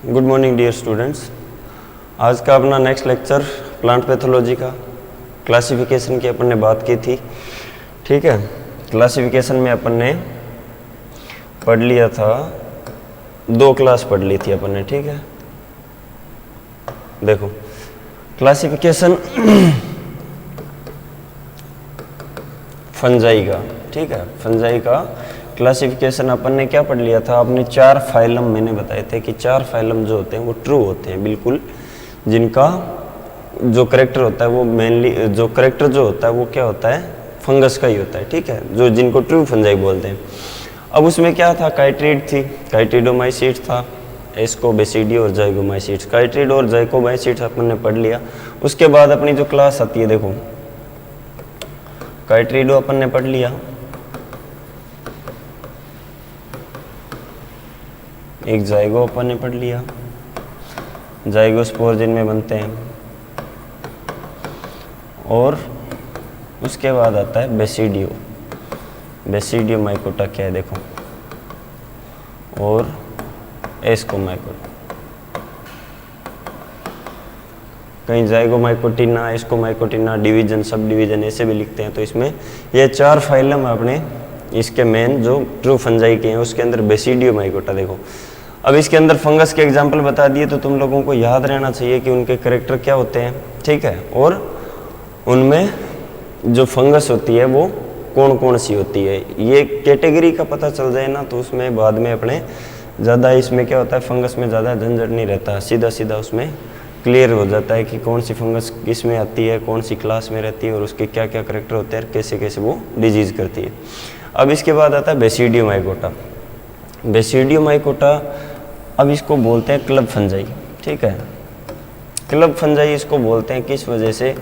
Good morning dear students. आज का अपना नेक्स्ट लेक्चर प्लांट पैथोलॉजी का क्लासिफिकेशन की अपन ने बात की थी। ठीक है, क्लासिफिकेशन में अपन ने पढ़ लिया था, 2 क्लास पढ़ ली थी अपन ने। ठीक है, देखो क्लासिफिकेशन फंजाई का। ठीक है, फंजाई का क्लासिफिकेशन अपन ने क्या पढ़ लिया था, आपने 4 फाइलम मैंने बताए थे कि 4 फाइलम जो होते हैं वो ट्रू होते हैं बिल्कुल, जिनका जो करेक्टर होता है वो मेनली जो करेक्टर जो होता है वो क्या होता है, फंगस का ही होता है। ठीक है, जो जिनको ट्रू फंजाई बोलते हैं। अब उसमें क्या था, काइट्रिड थी, काइट्रिडोमाइसीट्स था, एस्कोबेसिडी और जाइगोमाइसीट्स। काइट्रिड और जाइगोमाइसीट्स अपन ने पढ़ लिया। उसके बाद अपनी जो क्लास आती है, देखो काइट्रिडो अपन ने पढ़ लिया, एक जाइगो अपन ने पढ़ लिया, जाइगोस्पोर जिनमें बनते हैं, और उसके बाद आता है बेसिडियो। बेसिडियो माइकोटा क्या है देखो, और एस्कोमाइकोटा। कहीं जाइगोमाइकोटिना, एस्कोमाइकोटिना, डिवीजन, सब डिवीजन ऐसे भी लिखते हैं। तो इसमें ये 4 फाइलम अपने इसके मेन जो ट्रू फंजाई के हैं, उसके अंदर बेसिडियो माइकोटा देखो। अब इसके अंदर फंगस के एग्जाम्पल बता दिए, तो तुम लोगों को याद रहना चाहिए कि उनके करेक्टर क्या होते हैं। ठीक है, और उनमें जो फंगस होती है वो कौन कौन सी होती है, ये कैटेगरी का पता चल जाए ना, तो उसमें बाद में अपने ज़्यादा इसमें क्या होता है, फंगस में ज़्यादा झंझट नहीं रहता, सीधा सीधा उसमें क्लियर हो जाता है कि कौन सी फंगस किस में आती है, कौन सी क्लास में रहती है, और उसके क्या क्या करेक्टर होते हैं, कैसे कैसे वो डिजीज़ करती है। अब इसके बाद आता है बेसिडियो माइकोटा। बेसिडियो माइकोटा, अब इसको बोलते हैं क्लब फंजाई। ठीक है, क्लब फंजाई इसको बोलते हैं किस वजह से,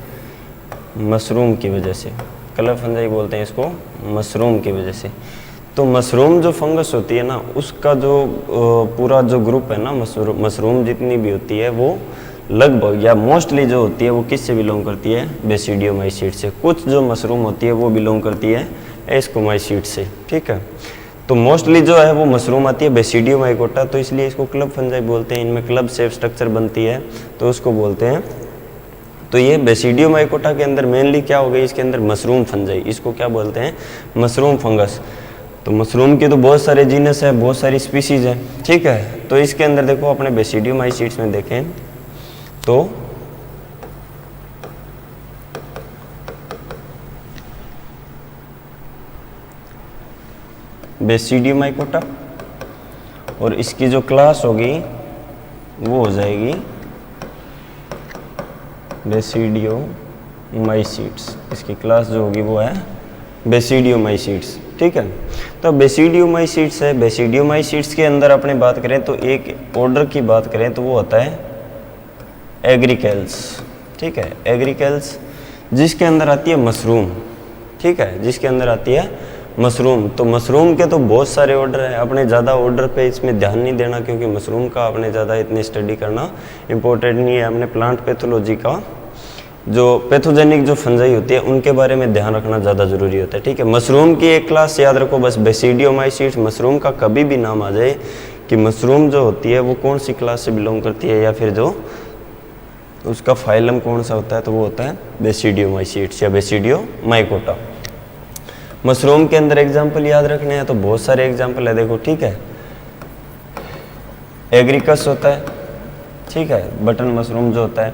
मशरूम की वजह से। क्लब फंजाई बोलते हैं इसको मशरूम की वजह से। तो मशरूम जो फंगस होती है ना, उसका जो पूरा जो ग्रुप है ना, मशरूम जितनी भी होती है वो लगभग या मोस्टली जो होती है वो किस से बिलोंग करती है, बेसिडियोमाइसीट से। कुछ जो मशरूम होती है वो बिलोंग करती है एस्कोमाइसीट से। ठीक है, तो मोस्टली जो है वो मशरूम आती है बेसिडियोमाइकोटा, तो इसलिए इसको क्लब फंजाई बोलते हैं। इनमें क्लब शेप स्ट्रक्चर बनती है तो उसको बोलते हैं। तो ये बेसिडियोमाइकोटा के अंदर मेनली क्या हो गई, इसके अंदर मशरूम फंजाई, इसको क्या बोलते हैं, मशरूम फंगस। तो मशरूम के तो बहुत सारे जीनस है, बहुत सारी स्पीसीज है। ठीक है, तो इसके अंदर देखो अपने बेसिडियोमाइसीट्स में देखें तो बेसिडियोमाइकोटा, और इसकी जो क्लास होगी वो हो जाएगी बेसिडियोमाइसीट्स। इसकी क्लास जो होगी वो है बेसिडियोमाइसीट्स। ठीक है, तो बेसिडियोमाइसीट्स है। बेसिडियोमाइसीट्स के अंदर अपने बात करें तो एक ऑर्डर की बात करें तो वो होता है एग्रीकेल्स। ठीक है, एग्रीकेल्स जिसके अंदर आती है मशरूम। ठीक है, जिसके अंदर आती है मशरूम। तो मशरूम के तो बहुत सारे ऑर्डर हैं, अपने ज़्यादा ऑर्डर पे इसमें ध्यान नहीं देना, क्योंकि मशरूम का अपने ज़्यादा इतनी स्टडी करना इम्पोर्टेंट नहीं है। अपने प्लांट पैथोलॉजी का जो पैथोजेनिक जो फंजाई होती है उनके बारे में ध्यान रखना ज़्यादा ज़रूरी होता है। ठीक है, मशरूम की एक क्लास याद रखो बस, बेसिडियोमाइसीट्स। मशरूम का कभी भी नाम आ जाए कि मशरूम जो होती है वो कौन सी क्लास से बिलोंग करती है, या फिर जो उसका फाइलम कौन सा होता है, तो वो होता है बेसिडियोमाइसीट्स या बेसिडियोमाइकोटा। मशरूम के अंदर एग्जाम्पल याद रखने हैं तो बहुत सारे एग्जाम्पल है, देखो। ठीक है, एग्रिकस होता है। ठीक है, बटन मशरूम जो होता है,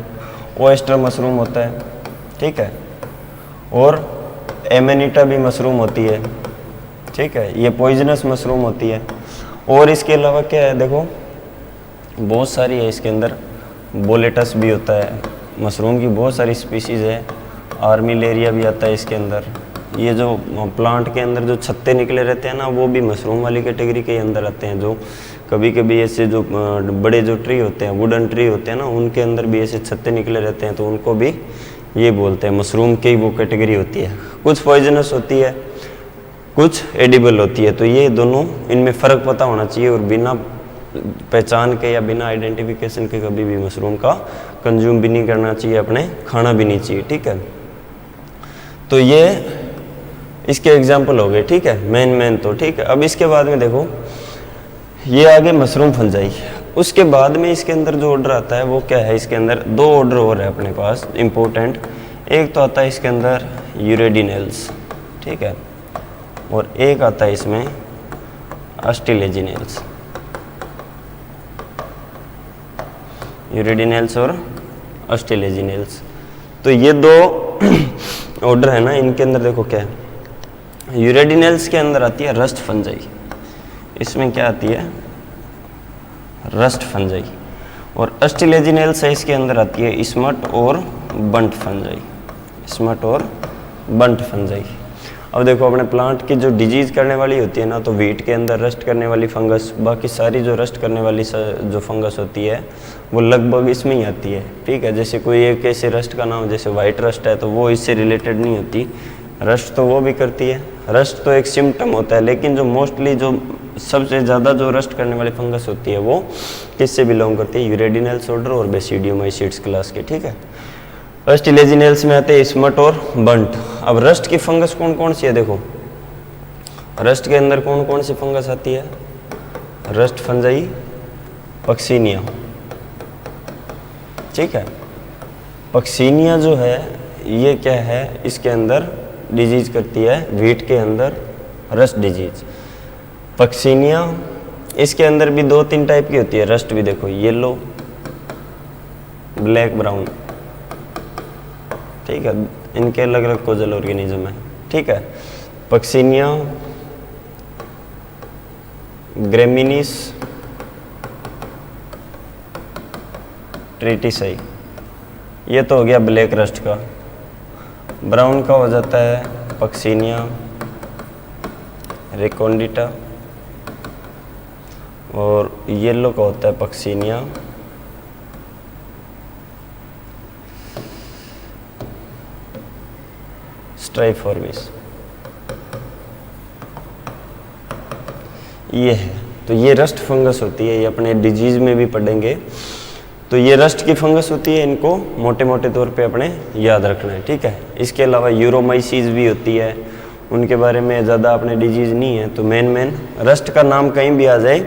ओएस्टर मशरूम होता है। ठीक है, और एमेनिटा भी मशरूम होती है। ठीक है, ये पॉइजनस मशरूम होती है। और इसके अलावा क्या है, देखो बहुत सारी है इसके अंदर। बोलेटस भी होता है, मशरूम की बहुत सारी स्पीसीज़ है। आर्मिलेरिया भी आता है इसके अंदर। ये जो प्लांट के अंदर जो छत्ते निकले रहते हैं ना, वो भी मशरूम वाली कैटेगरी के अंदर आते हैं। जो कभी कभी ऐसे जो बड़े जो ट्री होते हैं, वुडन ट्री होते हैं ना, उनके अंदर भी ऐसे छत्ते निकले रहते हैं, तो उनको भी ये बोलते हैं मशरूम की वो कैटेगरी होती है। कुछ पॉइजनस होती है, कुछ एडिबल होती है। तो ये दोनों, इनमें फ़र्क पता होना चाहिए, और बिना पहचान के या बिना आइडेंटिफिकेशन के कभी भी मशरूम का कंज्यूम भी नहीं करना चाहिए, अपने खाना भी नहीं चाहिए। ठीक है, तो ये इसके एग्जाम्पल हो गए। ठीक है, मेन तो ठीक है। अब इसके बाद में देखो ये आगे मशरूम फंजाई। उसके बाद में इसके अंदर जो ऑर्डर आता है वो क्या है, इसके अंदर दो ऑर्डर और है अपने पास इम्पोर्टेंट। एक तो आता है इसके अंदर यूरेडिनेल्स, ठीक है, और एक आता है इसमें अस्टिलेजिनेल्स। यूरेडिनेल्स और अस्टिलेजिनेल्स, तो ये दो ऑर्डर है ना, इनके अंदर देखो क्या है। यूरेडिनेल्स के अंदर आती है रस्ट फंजाई, इसमें क्या आती है, रस्ट फंजाई। और अस्टिलेजिनेल्स है, इसके अंदर आती है स्मट और बंट फंजाई, स्मट और बंट फंजाई। अब देखो अपने प्लांट की जो डिजीज करने वाली होती है ना, तो वीट के अंदर रस्ट करने वाली फंगस, बाकी सारी जो रस्ट करने वाली जो फंगस होती है वो लगभग इसमें ही आती है, ठीक है। जैसे कोई एक ऐसे रस्ट का नाम जैसे वाइट रस्ट है, तो वो इससे रिलेटेड नहीं होती, रस्ट तो वो भी करती है। रस्ट तो एक सिम्टम होता है, लेकिन जो मोस्टली जो सबसे ज़्यादा जो रस्ट करने वाली फंगस होती है वो किससे बिलोंग करती है, यूरेडिनेल्स ऑर्डर और बेसिडियोमाइसीड्स क्लास के, ठीक है। अस्टिलेजिनेल्स में आते हैं स्मट और बंट। अब रस्ट की फंगस कौन कौन सी है, देखो रस्ट के अंदर कौन कौन सी फंगस आती है, रस्ट फंजाई, पक्सीनिया, ठीक है। पक्सीनिया जो है ये क्या है, इसके अंदर डिजीज करती है वीट के अंदर रस्ट डिजीज। पक्सीनिया इसके अंदर भी 2-3 टाइप की होती है रस्ट भी, देखो येलो, ब्लैक, ब्राउन, ठीक है, इनके अलग अलग कोजल ऑर्गेनिज्म है, ठीक है। पक्सीनिया, ग्रेमिनीस, ट्रिटिसाई, ये तो हो गया ब्लैक रस्ट का। ब्राउन का हो जाता है पक्सीनिया, रेकोंडिटा, और येलो का होता है पक्सीनिया, स्ट्राइफॉर्मिस, ये है। तो ये रस्ट फंगस होती है, ये अपने डिजीज में भी पढ़ेंगे। तो ये रस्ट की फंगस होती है, इनको मोटे मोटे तौर पे अपने याद रखना है, ठीक है। इसके अलावा यूरोमाइसीज भी होती है, उनके बारे में ज़्यादा अपने डिजीज नहीं है। तो मेन रस्ट का नाम कहीं भी आ जाए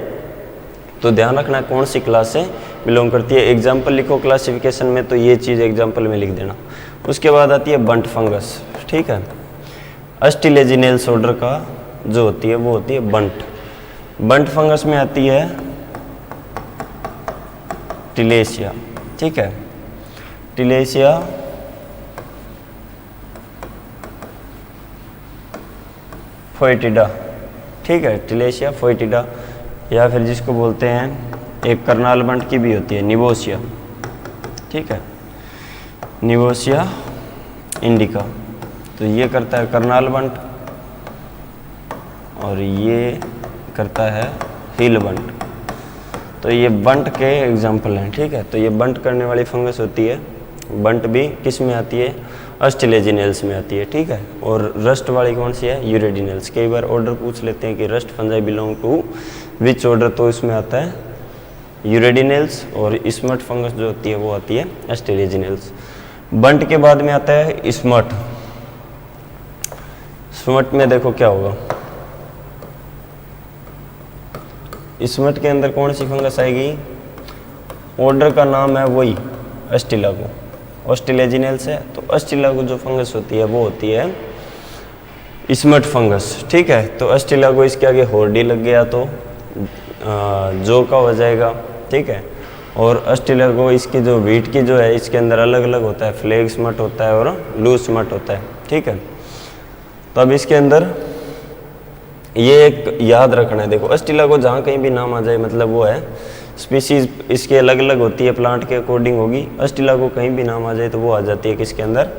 तो ध्यान रखना कौन सी क्लास से बिलोंग करती है। एग्जाम्पल लिखो क्लासिफिकेशन में, तो ये चीज़ एग्जाम्पल में लिख देना। उसके बाद आती है बंट फंगस, ठीक है। अस्टिलेजिनेल्स ऑर्डर का जो होती है वो होती है बंट। बंट फंगस में आती है टिलेसिया, ठीक है, टिलेसिया, फोएटिडा, ठीक है, टिलेसिया फोएटिडा, या फिर जिसको बोलते हैं एक करनाल बंट की भी होती है निवोसिया, ठीक है, निवोसिया इंडिका। तो ये करता है करनाल बंट और ये करता है हील बंट। तो ये बंट के एग्जाम्पल हैं, ठीक है। तो ये बंट करने वाली फंगस होती है। बंट भी किस में आती है, अस्टिलेजिनेल्स में आती है, ठीक है। और रस्ट वाली कौन सी है, यूरेडिनेल्स। कई बार ऑर्डर पूछ लेते हैं कि rust fungi belong to which order, तो इसमें आता है यूरेडिनेल्स, और स्मट फंगस जो होती है वो आती है अस्टिलेजिनेल्स। बंट के बाद में आता है स्मट। स्मट में देखो क्या होगा, स्मट के अंदर कौन सी फंगस आएगी, ऑर्डर का नाम है वही अस्टिलागो, अस्टिलेजिनेल्स है। तो अस्टिलागो जो फंगस होती है वो होती है स्मट फंगस, ठीक है। तो अस्टिलागो इसके आगे होर्डी लग गया तो जो का हो जाएगा, ठीक है। और अस्टिलागो इसकी जो वीट की जो है इसके अंदर अलग अलग होता है, फ्लेग स्मट होता है और लूज स्मट होता है, ठीक है। तो अब इसके अंदर ये एक याद रखना है, देखो अस्टिलागो जहाँ कहीं भी नाम आ जाए मतलब वो है स्पीसीज इसके अलग अलग होती है, प्लांट के अकॉर्डिंग होगी। अस्टिलागो कहीं भी नाम आ जाए तो वो आ जाती है किसके अंदर,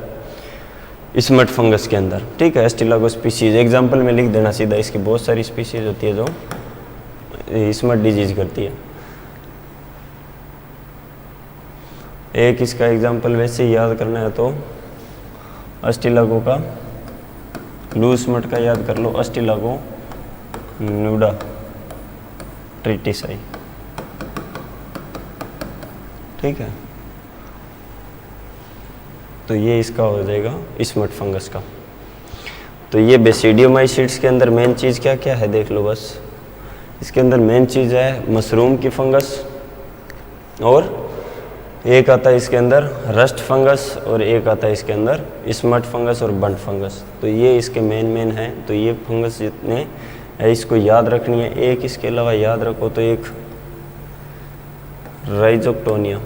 स्मट फंगस के अंदर, ठीक है। अस्टिलागो स्पीसीज एग्जाम्पल में लिख देना सीधा, इसकी बहुत सारी स्पीसीज होती है जो स्मट डिजीज करती है। एक इसका एग्जाम्पल वैसे ही याद करना है तो अस्टिलागो का लूज स्मट का याद कर लो, अस्टिलागो न्यूडा ट्रिटिसाई, ठीक है। तो ये इसका हो जाएगा स्मट फंगस का। तो ये बेसिडियोमाइसीड्स के अंदर मेन चीज़ क्या क्या है देख लो बस। इसके अंदर मेन चीज़ है मशरूम की फंगस, और एक आता है इसके अंदर रस्ट फंगस और एक आता है इसके अंदर स्मट फंगस और बंट फंगस। तो ये इसके मेन हैं। तो ये फंगस जितने है इसको याद रखनी है। एक इसके अलावा याद रखो तो एक राइजोक्टोनिया,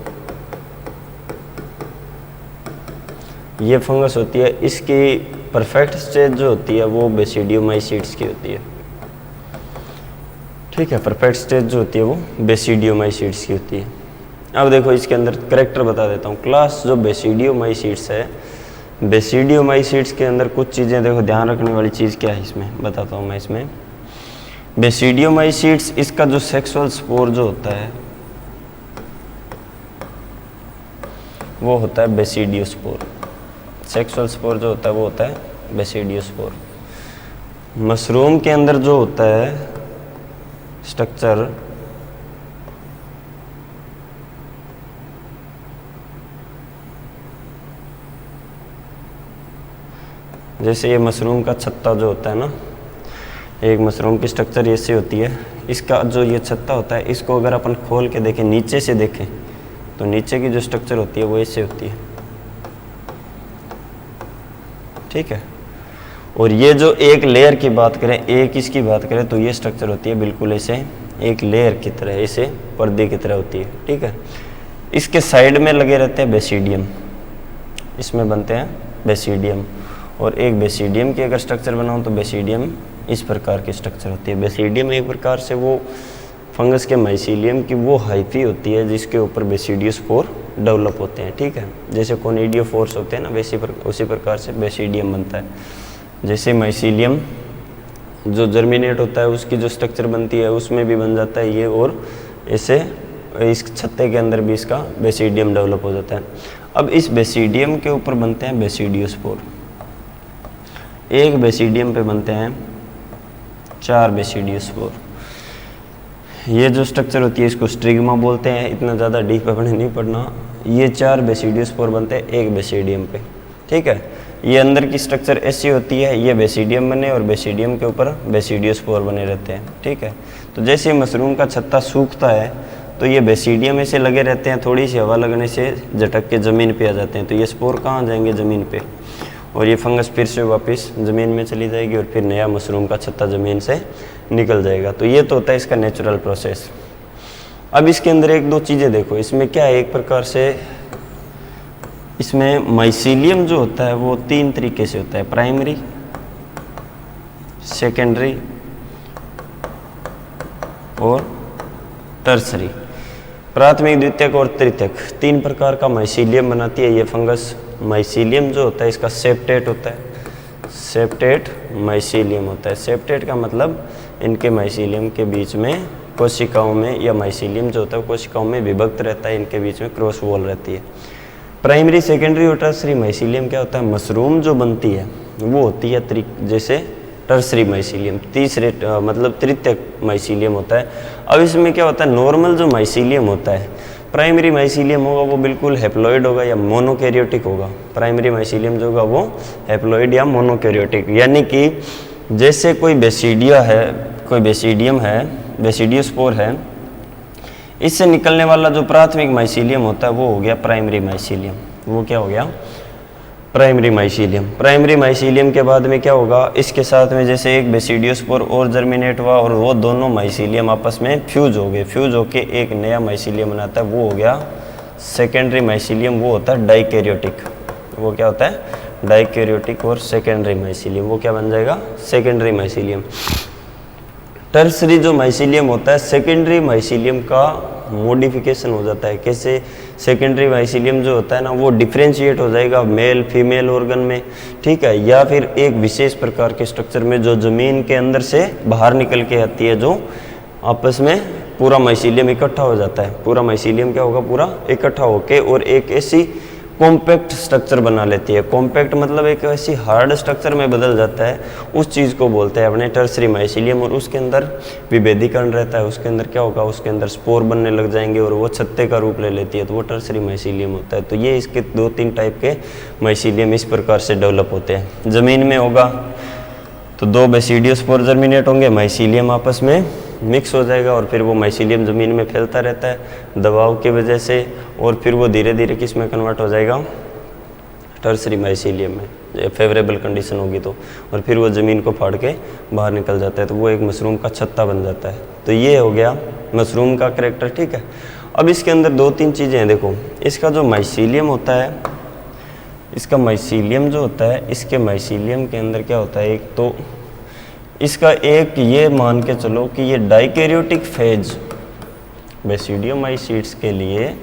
ये फंगस होती है। इसकी परफेक्ट स्टेज जो होती है वो बेसिडियोमाइसीट्स की होती है। ठीक है, परफेक्ट स्टेज जो होती है वो बेसिडियोमाइसीट्स की होती है। अब देखो इसके अंदर करेक्टर बता देता हूँ। क्लास जो बेसिडियोमाइसीट्स है, बेसिडियोमाइसीट्स के अंदर कुछ चीज़ें देखो ध्यान रखने वाली चीज़ क्या है इसमें बताता हूँ मैं। इसमें बेसिडियोमाइसीट्स इसका जो सेक्सुअल स्पोर जो होता है वो होता है बेसिडियोस्पोर। सेक्सुअल स्पोर जो होता है वो होता है बेसिडियोस्पोर। मशरूम के अंदर जो होता है स्ट्रक्चर, जैसे ये मशरूम का छत्ता जो होता है ना, एक मशरूम की स्ट्रक्चर ऐसी होती है। इसका जो ये छत्ता होता है इसको अगर अपन खोल के देखें, नीचे से देखें तो नीचे की जो स्ट्रक्चर होती है वो ऐसे होती है। ठीक है, और ये जो एक लेयर की बात करें, एक इसकी बात करें तो ये स्ट्रक्चर होती है बिल्कुल ऐसे एक लेयर की तरह, ऐसे पर्दे की तरह होती है। ठीक है, इसके साइड में लगे रहते हैं बेसिडियम, इसमें बनते हैं बेसिडियम। और एक बेसिडियम की अगर स्ट्रक्चर बनाऊं तो बेसिडियम इस प्रकार की स्ट्रक्चर होती है। बेसिडियम एक प्रकार से वो फंगस के माइसीलियम की वो हाइफी होती है जिसके ऊपर बेसिडियोस्पोर डेवलप होते हैं। ठीक है, जैसे कोनिडियोफोर्स होते हैं ना, वैसे उसी प्रकार से बेसिडियम बनता है। जैसे माइसीलियम जो जर्मिनेट होता है उसकी जो स्ट्रक्चर बनती है उसमें भी बन जाता है ये, और ऐसे इस छत्ते के अंदर भी इसका बेसिडियम डेवलप हो जाता है। अब इस बेसिडियम के ऊपर बनते हैं बेसिडियोस्पोर। एक बेसिडियम पे बनते हैं 4 बेसिडियोस्पोर। ये जो स्ट्रक्चर होती है इसको स्ट्रिग्मा बोलते हैं, इतना ज़्यादा डीप अपने नहीं पढ़ना। ये 4 बेसिडियोस्पोर बनते हैं एक बेसिडियम पे। ठीक है, ये अंदर की स्ट्रक्चर ऐसी होती है, ये बेसिडियम बने और बेसिडियम के ऊपर बेसिडियोस्पोर बने रहते हैं। ठीक है, तो जैसे मशरूम का छत्ता सूखता है तो ये बेसिडियम ऐसे लगे रहते हैं, थोड़ी सी हवा लगने से झटक के ज़मीन पे आ जाते हैं। तो ये स्पोर कहाँ जाएंगे? ज़मीन पे, और ये फंगस फिर से वापस ज़मीन में चली जाएगी और फिर नया मशरूम का छत्ता ज़मीन से निकल जाएगा। तो ये तो होता है इसका नेचुरल प्रोसेस। अब इसके अंदर एक दो चीज़ें देखो, इसमें क्या है, एक प्रकार से इसमें माइसीलियम जो होता है वो 3 तरीके से होता है, प्राइमरी, सेकेंडरी और टर्सरी। प्राथमिक, द्वितीयक और तृतीयक 3 प्रकार का माइसीलियम बनाती है ये फंगस। माइसीलियम जो होता है इसका सेप्टेट होता है, सेप्टेट माइसीलियम होता है। सेप्टेट का मतलब इनके माइसीलियम के बीच में कोशिकाओं में, या माइसीलियम जो होता है कोशिकाओं में विभक्त रहता है, इनके बीच में क्रॉस वॉल रहती है। प्राइमरी, सेकेंडरी और टर्सरी माइसीलियम क्या होता है? मशरूम जो बनती है वो होती है जैसे टर्सरी माइसीलियम, तीसरे मतलब तृतीयक माइसीलियम होता है। अब इसमें क्या होता है, नॉर्मल जो माइसीलियम होता है, प्राइमरी माइसीलियम होगा वो बिल्कुल हैप्लॉइड होगा या मोनोकैरियोटिक होगा। प्राइमरी माइसीलियम जो होगा वो हैप्लॉइड या मोनोकैरियोटिक, यानी कि जैसे कोई बेसिडिया है, कोई बेसिडियम है, बेसिडियोस्पोर है, इससे निकलने वाला जो प्राथमिक माइसीलियम होता है वो हो गया प्राइमरी माइसीलियम। वो क्या हो गया? Primary mycelium. प्राइमरी माइसीलियम के बाद में क्या होगा, इसके साथ में जैसे एक बेसिडियोस्पोर और जर्मिनेट हुआ और वो दोनों माइसीलियम आपस में फ्यूज हो गए, फ्यूज होके एक नया माइसीलियम बनाता है, वो हो गया सेकेंडरी माइसीलियम। वो होता है डाइकैरियोटिक। वो क्या होता है? डाइकैरियोटिक। और सेकेंडरी माइसीलियम वो क्या बन जाएगा? Secondary mycelium. टर्सरी जो माइसीलियम होता है, सेकेंडरी माइसीलियम का मॉडिफिकेशन हो जाता है। कैसे? सेकेंडरी माइसीलियम जो होता है ना वो डिफ्रेंशिएट हो जाएगा मेल फीमेल ऑर्गन में, ठीक है, या फिर एक विशेष प्रकार के स्ट्रक्चर में जो जमीन के अंदर से बाहर निकल के आती है, जो आपस में पूरा माइसीलियम इकट्ठा हो जाता है। पूरा माइसीलियम क्या होगा? पूरा इकट्ठा होके और एक ऐसी कॉम्पैक्ट स्ट्रक्चर बना लेती है। कॉम्पैक्ट मतलब एक ऐसी हार्ड स्ट्रक्चर में बदल जाता है, उस चीज़ को बोलते हैं अपने टर्सरी माइसीलियम। और उसके अंदर विभेदीकरण रहता है, उसके अंदर क्या होगा? उसके अंदर स्पोर बनने लग जाएंगे और वो छत्ते का रूप ले लेती है, तो वो टर्सरी माइसीलियम होता है। तो ये इसके 2-3 टाइप के माइसीलियम इस प्रकार से डेवलप होते हैं। ज़मीन में होगा तो 2 बेसिडियोस्पोर जर्मिनेट होंगे, माइसीलियम आपस में मिक्स हो जाएगा और फिर वो माइसीलियम ज़मीन में फैलता रहता है दबाव की वजह से, और फिर वो धीरे धीरे किस में कन्वर्ट हो जाएगा, टर्सरी माइसीलियम में, फेवरेबल कंडीशन होगी तो, और फिर वो ज़मीन को फाड़ के बाहर निकल जाता है, तो वो एक मशरूम का छत्ता बन जाता है। तो ये हो गया मशरूम का करैक्टर, ठीक है। अब इसके अंदर 2-3 चीज़ें हैं, देखो इसका जो माइसीलियम होता है, इसका माइसीलियम जो होता है, इसके माइसीलियम के अंदर क्या होता है, एक तो इसका एक ये मान के चलो कि ये डाइकैरियोटिक फेज, बेसिडियोमाइसीट्स के लिए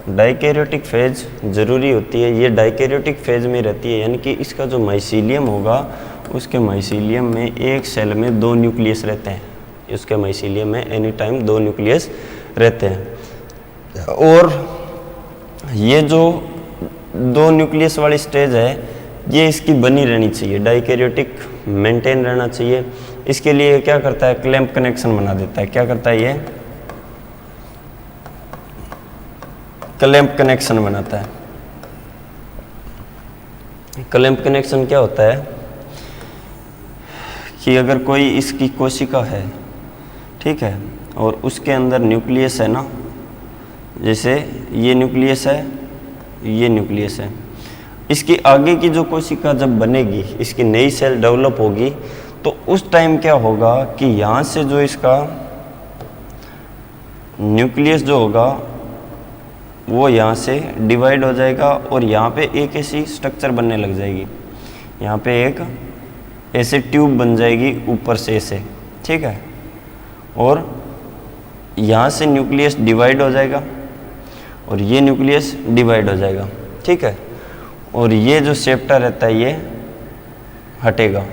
डाइकैरियोटिक फेज ज़रूरी होती है, ये डाइकैरियोटिक फेज में रहती है, यानी कि इसका जो माइसीलियम होगा उसके माइसीलियम में एक सेल में 2 न्यूक्लियस रहते हैं, उसके माइसीलियम में एनी टाइम 2 न्यूक्लियस रहते हैं। और ये जो 2 न्यूक्लियस वाली स्टेज है ये इसकी बनी रहनी चाहिए, डाइकैरियोटिक मेंटेन रहना चाहिए। इसके लिए क्या करता है, क्लैंप कनेक्शन बना देता है। क्या करता है ये, क्लैंप कनेक्शन बनाता है। क्लैंप कनेक्शन क्या होता है कि अगर कोई इसकी कोशिका है, ठीक है, और उसके अंदर न्यूक्लियस है ना, जैसे ये न्यूक्लियस है, ये न्यूक्लियस है, इसकी आगे की जो कोशिका जब बनेगी, इसकी नई सेल डेवलप होगी, तो उस टाइम क्या होगा कि यहाँ से जो इसका न्यूक्लियस जो होगा वो यहाँ से डिवाइड हो जाएगा और यहाँ पे एक ऐसी स्ट्रक्चर बनने लग जाएगी, यहाँ पे एक ऐसे ट्यूब बन जाएगी ऊपर से ऐसे, ठीक है, और यहाँ से न्यूक्लियस डिवाइड हो जाएगा और ये न्यूक्लियस डिवाइड हो जाएगा, ठीक है, और ये जो सेप्टा रहता है ये हटेगा,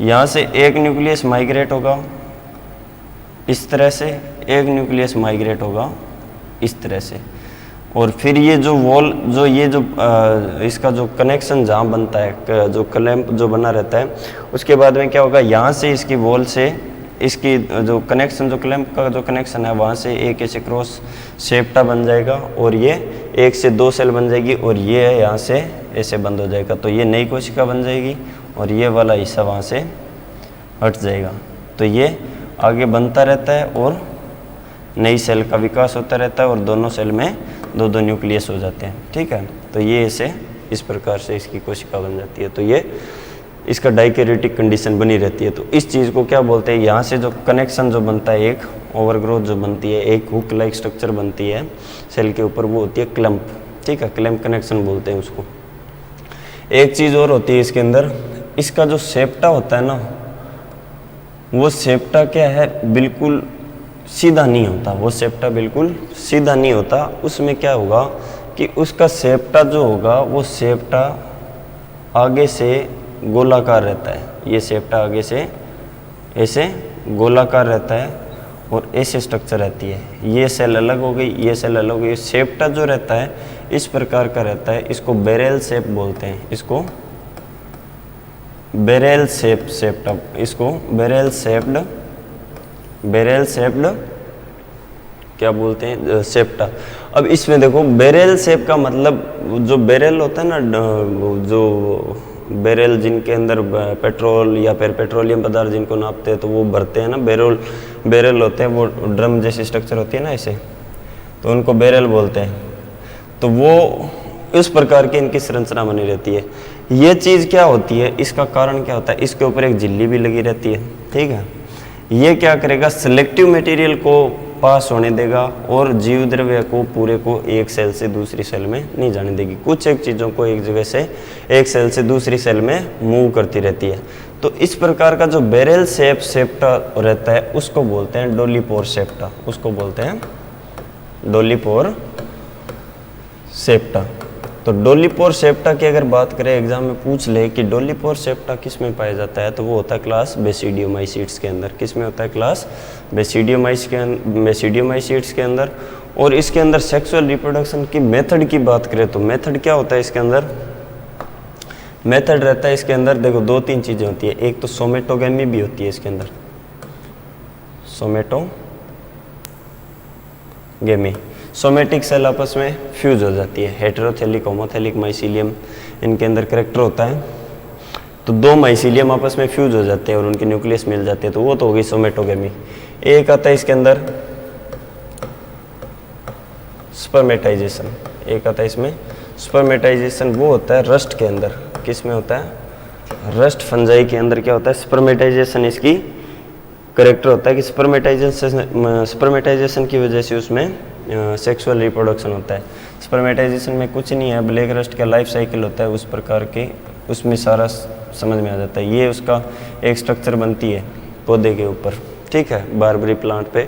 यहाँ से एक न्यूक्लियस माइग्रेट होगा इस तरह से, एक न्यूक्लियस माइग्रेट होगा इस तरह से, और फिर ये जो वॉल जो ये जो इसका जो कनेक्शन जहाँ बनता है, जो क्लैंप जो बना रहता है, उसके बाद में क्या होगा, यहाँ से इसकी वॉल से इसकी जो कनेक्शन, जो क्लैंप का जो कनेक्शन है, वहाँ से एक ऐसे क्रॉस सेप्टा बन जाएगा और ये 1 से 2 सेल बन जाएगी और ये यहाँ से ऐसे बंद हो जाएगा, तो ये नई कोशिका बन जाएगी और ये वाला हिस्सा वहाँ से हट जाएगा। तो ये आगे बनता रहता है और नई सेल का विकास होता रहता है और दोनों सेल में 2-2 न्यूक्लियस हो जाते हैं, ठीक है। तो ये ऐसे इस प्रकार से इसकी कोशिका बन जाती है, तो ये इसका डाइकैरियोटिक कंडीशन बनी रहती है। तो इस चीज़ को क्या बोलते हैं, यहाँ से जो कनेक्शन जो बनता है, एक ओवरग्रोथ जो बनती है, एक हुक लाइक स्ट्रक्चर बनती है सेल के ऊपर, वो होती है क्लैंप, ठीक है, क्लैंप कनेक्शन बोलते हैं उसको। एक चीज़ और होती है इसके अंदर, इसका जो सेप्टा होता है ना, वो सेप्टा क्या है, बिल्कुल सीधा नहीं होता, वो सेप्टा बिल्कुल सीधा नहीं होता। उसमें क्या होगा कि उसका सेप्टा जो होगा वो सेप्टा आगे से गोलाकार रहता है, ये सेप्टा आगे से ऐसे गोलाकार रहता है और ऐसे स्ट्रक्चर रहती है। ये सेल अलग हो गई, ये सेल अलग हो गई। सेप्टा जो रहता है इस प्रकार का रहता है, इसको बैरेल शेप बोलते हैं, इसको बैरेल शेप सेप्टा, इसको बैरेल शेप्ड क्या बोलते हैं, सेप्टा। अब इसमें देखो बैरेल शेप का मतलब, जो बैरेल होता है ना, जो बैरेल जिनके अंदर पेट्रोल या फिर पेट्रोलियम पदार्थ जिनको नापते हैं तो वो भरते हैं ना, बैरेल होते हैं, वो ड्रम जैसी स्ट्रक्चर होती है ना ऐसे, तो उनको बैरेल बोलते हैं। तो वो इस प्रकार की इनकी संरचना बनी रहती है। ये चीज़ क्या होती है, इसका कारण क्या होता है, इसके ऊपर एक झिल्ली भी लगी रहती है, ठीक है। ये क्या करेगा, सिलेक्टिव मटेरियल को पास होने देगा और जीव द्रव्य को पूरे को एक सेल से दूसरी सेल में नहीं जाने देगी। कुछ एक चीज़ों को एक जगह से एक सेल से दूसरी सेल में मूव करती रहती है। तो इस प्रकार का जो बैरेल शेप सेप्टा रहता है उसको बोलते हैं डोलीपोर सेप्टा, उसको बोलते हैं डोलीपोर सेप्टा। तो डोलीपोर सेप्टा की अगर बात करें, एग्जाम में पूछ ले कि डोलीपोर सेप्टा किस में पाया जाता है, तो वो होता है क्लास बेसिडियोमाइसीट्स के अंदर। किस में होता है, क्लास बेसिडियोमाइसीट्स के अंदर। और इसके अंदर सेक्सुअल रिप्रोडक्शन की मेथड की बात करें तो मेथड क्या होता है इसके अंदर, मेथड रहता है इसके अंदर, देखो 2-3 चीज़ें होती है। एक तो सोमेटोगेमी भी होती है इसके अंदर, सोमेटोगेमी, सोमेटिक सेल आपस में फ्यूज हो जाती है। हेटेरोथेलिक, होमोथेलिक, माइसीलियम, इनके अंदर करैक्टर होता है। तो दो माइसीलियम आपस में फ्यूज हो जाते हैं और उनके न्यूक्लियस मिल जाते हैं, तो वो तो हो गई सोमेटोगेमी। एक आता है इसके अंदर स्पर्मेटाइजेशन, एक आता है इसमें स्पर्मेटाइजेशन, वो होता है रस्ट के अंदर। किस में होता है? रस्ट फंजाई के अंदर क्या होता है? स्पर्मेटाइजेशन इसकी करेक्टर होता है कि स्पर्मेटाइजेशन की वजह से उसमें सेक्सुअल रिप्रोडक्शन होता है। स्पर्मेटाइजेशन में कुछ नहीं है, ब्लैक रस्ट का लाइफ साइकिल होता है उस प्रकार के, उसमें सारा समझ में आ जाता है। ये उसका एक स्ट्रक्चर बनती है पौधे के ऊपर, ठीक है, बारबरी प्लांट पे।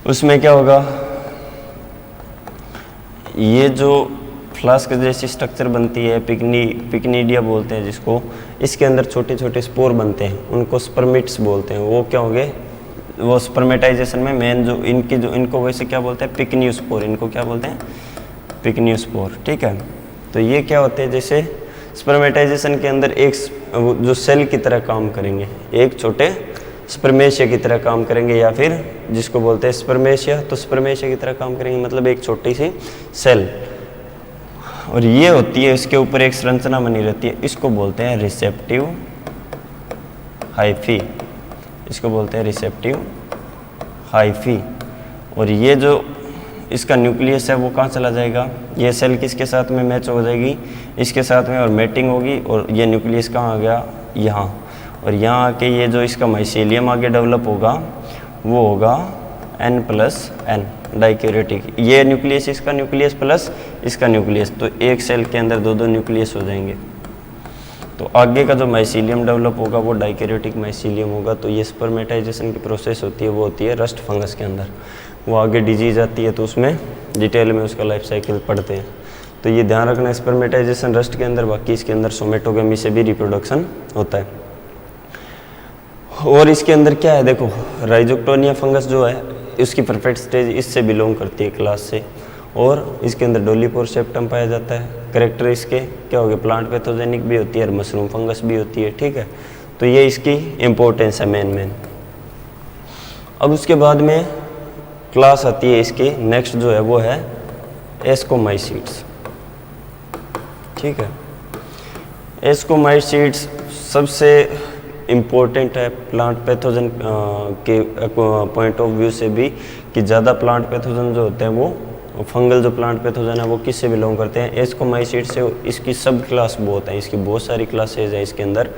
उसमें क्या होगा, ये जो फ्लास्क जैसी स्ट्रक्चर बनती है, पिकनीडिया बोलते हैं जिसको, इसके अंदर छोटे छोटे स्पोर बनते हैं, उनको स्पर्मिट्स बोलते हैं। वो क्या होंगे, वो स्पर्मेटाइजेशन में मेन जो इनको वैसे क्या बोलते हैं, पिकनियोस्पोर, इनको क्या बोलते हैं, पिकनियोस्पोर, ठीक है। तो ये क्या होते हैं, जैसे स्पर्मेटाइजेशन के अंदर एक जो सेल की तरह काम करेंगे, एक छोटे स्पर्मेशिया की तरह काम करेंगे, या फिर जिसको बोलते हैं स्पर्मेशिया, तो स्पर्मेशिया की तरह काम करेंगे, मतलब एक छोटी सी सेल। और ये होती है, इसके ऊपर एक संरचना बनी रहती है, इसको बोलते हैं रिसेप्टिव हाइफी, इसको बोलते हैं रिसेप्टिव हाइफी। और ये जो इसका न्यूक्लियस है वो कहाँ चला जाएगा, ये सेल किसके साथ में मैच हो जाएगी, इसके साथ में, और मैटिंग होगी, और ये न्यूक्लियस कहाँ आ गया, यहाँ। और यहाँ आके ये जो इसका माइसीलियम आगे डेवलप होगा वो होगा N+N डाइक्यूरेटिक। ये न्यूक्लियस इसका न्यूक्लियस प्लस इसका न्यूक्लियस, तो एक सेल के अंदर दो न्यूक्लियस हो जाएंगे। तो आगे का जो माइसीलियम डेवलप होगा वो डाइक्यूरेटिक माइसीलियम होगा। तो ये स्पर्मेटाइजेशन की प्रोसेस होती है, वो होती है रस्ट फंगस के अंदर। वो आगे डिजीज आती है तो उसमें डिटेल में उसका लाइफ साइकिल पढ़ते हैं। तो ये ध्यान रखना, स्पर्मेटाइजेशन रस्ट के अंदर, बाकी इसके अंदर सोमेटोगेमी से भी रिप्रोडक्शन होता है। और इसके अंदर क्या है, देखो राइजोक्टोनिया फंगस जो है उसकी परफेक्ट स्टेज इससे बिलोंग करती है, क्लास से। और इसके अंदर डोलीपोर सेप्टम पाया जाता है। करेक्टर इसके क्या हो गए, प्लांट पैथोजेनिक भी होती है और मशरूम फंगस भी होती है, ठीक है। तो ये इसकी इम्पोर्टेंस है मेन। अब उसके बाद में क्लास आती है इसकी नेक्स्ट जो है वो है एस्कोमाइसीड्स, ठीक है। एस्कोमाइसीड्स सबसे इम्पोर्टेंट है प्लांट पैथोजन के पॉइंट ऑफ व्यू से भी, कि ज़्यादा प्लांट पैथोजन जो होते हैं वो फंगल जो प्लांट पैथोजन है वो किससे बिलोंग करते हैं, एस्कोमाइसीड से। इसकी सब क्लास बहुत है, इसकी बहुत सारी क्लासेज हैं इसके अंदर।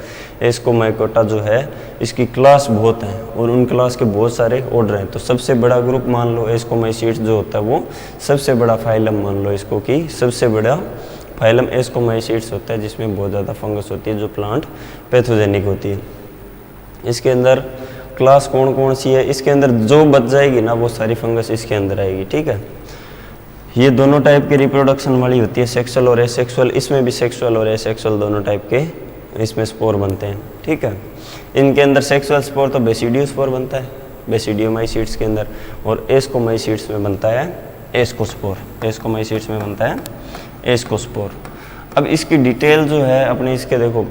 एस्कोमाइकोटा जो है इसकी क्लास बहुत हैं और उन क्लास के बहुत सारे ऑर्डर हैं। तो सबसे बड़ा ग्रुप मान लो एस्कोमाइसीड्स जो होता है वो सबसे बड़ा फाइलम मान लो इसको, कि सबसे बड़ा फाइलम एस्कोमाइसीड्स होता है, जिसमें बहुत ज़्यादा फंगस होती है जो प्लांट पैथोजेनिक होती है। इसके अंदर क्लास कौन कौन सी है, इसके अंदर जो बच जाएगी ना वो सारी फंगस इसके अंदर आएगी, ठीक है। ये दोनों टाइप के रिप्रोडक्शन वाली होती है, सेक्सुअल और एसेक्सुअल। इसमें भी सेक्सुअल और एसेक्सुअल दोनों टाइप के इसमें स्पोर बनते हैं, ठीक है। इनके अंदर सेक्सुअल स्पोर तो बेसिडियो स्पोर बनता है बेसिडियोमाइसीड्स के अंदर, और एस्कोमाइसीड्स में बनता है एस्कोस्पोर, एस्कोमाइसीड्स में बनता है एस्कोस्पोर। अब इसकी डिटेल जो है अपने इसके देखो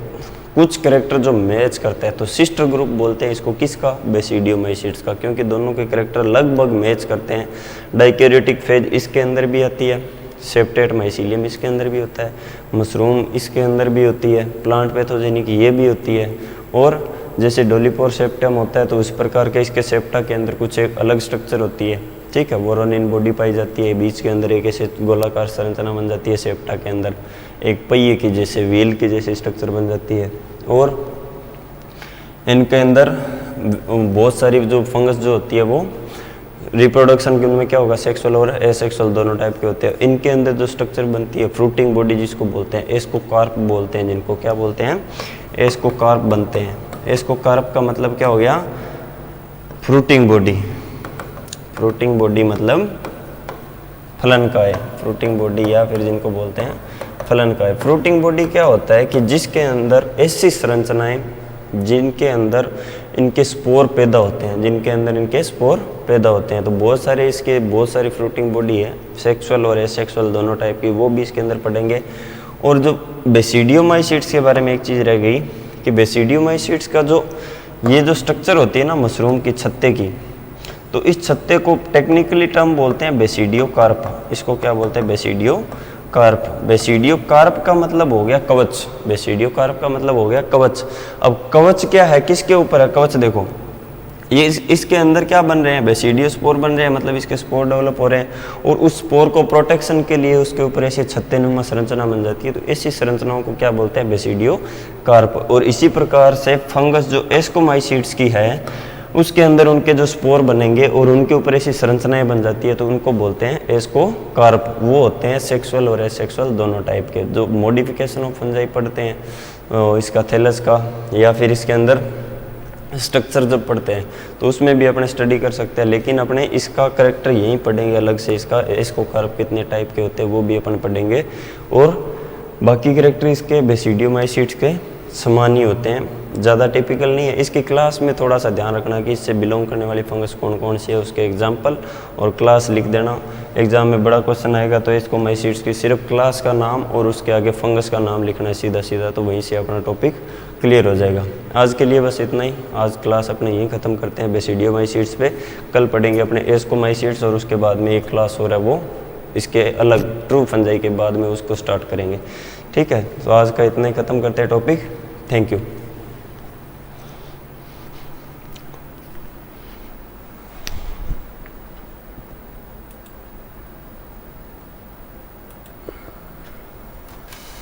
कुछ कैरेक्टर जो मैच करता है, तो सिस्टर ग्रुप बोलते हैं इसको, किसका, बेसिडियोमाइसीड्स का, क्योंकि दोनों के कैरेक्टर लगभग मैच करते हैं। डाइक्यूरेटिक फेज इसके अंदर भी आती है, सेप्टेट माइसीलियम इसके अंदर भी होता है, मशरूम इसके अंदर भी होती है, प्लांट पैथोजेनिक ये भी होती है। और जैसे डोलीपोर सेप्टम होता है तो उस प्रकार के इसके सेप्टा के अंदर कुछ एक अलग स्ट्रक्चर होती है, ठीक है। वोरोनिन बॉडी पाई जाती है, बीच के अंदर एक ऐसे गोलाकार संरचना बन जाती है सेप्टा के अंदर, एक पहिए की जैसे व्हील की जैसे स्ट्रक्चर बन जाती है। और इनके अंदर बहुत सारी जो फंगस जो होती है वो रिप्रोडक्शन के उनमें क्या होगा, सेक्सुअल और एसेक्सुअल दोनों टाइप के होते हैं। इनके अंदर जो स्ट्रक्चर बनती है फ्रूटिंग बॉडी जिसको बोलते हैं, एस्कोकार्प बोलते हैं, जिनको क्या बोलते हैं, एस्कोकार्प बनते हैं। एस्कोकार्प का मतलब क्या हो गया, फ्रूटिंग बॉडी। फ्रूटिंग बॉडी मतलब फलन का है, फ्रूटिंग बॉडी, या फिर जिनको बोलते हैं फलन का है। फ्रूटिंग बॉडी क्या होता है कि जिसके अंदर ऐसी संरचनाएं जिनके अंदर इनके स्पोर पैदा होते हैं, जिनके अंदर इनके स्पोर पैदा होते हैं। तो बहुत सारे इसके बहुत सारी फ्रूटिंग बॉडी है, सेक्सुअल और एसेक्सुअल दोनों टाइप की, वो भी इसके अंदर पढ़ेंगे। और जो बेसिडियोमाइसीड्स के बारे में एक चीज़ रह गई कि बेसिडियोमाइसीड्स का जो ये जो स्ट्रक्चर होती है ना मशरूम की छत्ते की, तो इस छत्ते को टेक्निकली टर्म बोलते हैं बेसिडियोकार्प। इसको क्या बोलते हैं, बेसिडियोकार्प। कार्प। बेसिडियो कार्प का मतलब हो गया कवच, बेसिडियो कार्प का मतलब हो गया कवच। अब कवच क्या है, किसके ऊपर है कवच? देखो ये इसके अंदर क्या बन रहे हैं, बेसिडियो स्पोर बन रहे हैं, मतलब इसके स्पोर डेवलप हो रहे हैं और उस स्पोर को प्रोटेक्शन के लिए उसके ऊपर ऐसी छत्तेनुमा संरचना बन जाती है। तो ऐसी संरचनाओं को क्या बोलते हैं, बेसिडियो कार्प। और इसी प्रकार से फंगस जो एस्कोमाइसीट्स की है उसके अंदर उनके जो स्पोर बनेंगे और उनके ऊपर ऐसी संरचनाएं बन जाती है तो उनको बोलते हैं एस्कोकार्प। वो होते हैं सेक्सुअल और एसेक्सुअल दोनों टाइप के। जो मॉडिफिकेशन ऑफ फंजाई पढ़ते हैं इसका थैलस का, या फिर इसके अंदर स्ट्रक्चर जब पढ़ते हैं तो उसमें भी अपने स्टडी कर सकते हैं, लेकिन अपने इसका करेक्टर यहीं पढ़ेंगे अलग से। इसका एस्कोकार्प कितने टाइप के होते हैं वो भी अपन पढ़ेंगे, और बाकी करेक्टर इसके बेसिडियोमाइसीट्स के समान ही होते हैं, ज़्यादा टिपिकल नहीं है। इसकी क्लास में थोड़ा सा ध्यान रखना कि इससे बिलोंग करने वाली फंगस कौन कौन सी है, उसके एग्जाम्पल और क्लास लिख देना। एग्जाम में बड़ा क्वेश्चन आएगा तो एस्कोमाइसीट्स की सिर्फ क्लास का नाम और उसके आगे फंगस का नाम लिखना है सीधा सीधा, तो वहीं से अपना टॉपिक क्लियर हो जाएगा। आज के लिए बस इतना ही, आज क्लास अपने यहीं ख़त्म करते हैं बेसिडियोमाइसीट्स पे। कल पढ़ेंगे अपने एस्कोमाइसीट्स और उसके बाद में एक क्लास हो रहा है वो इसके अलग ट्रू फंजाई के बाद में उसको स्टार्ट करेंगे। ठीक है, तो आज का इतना ही ख़त्म करते हैं टॉपिक। Thank you.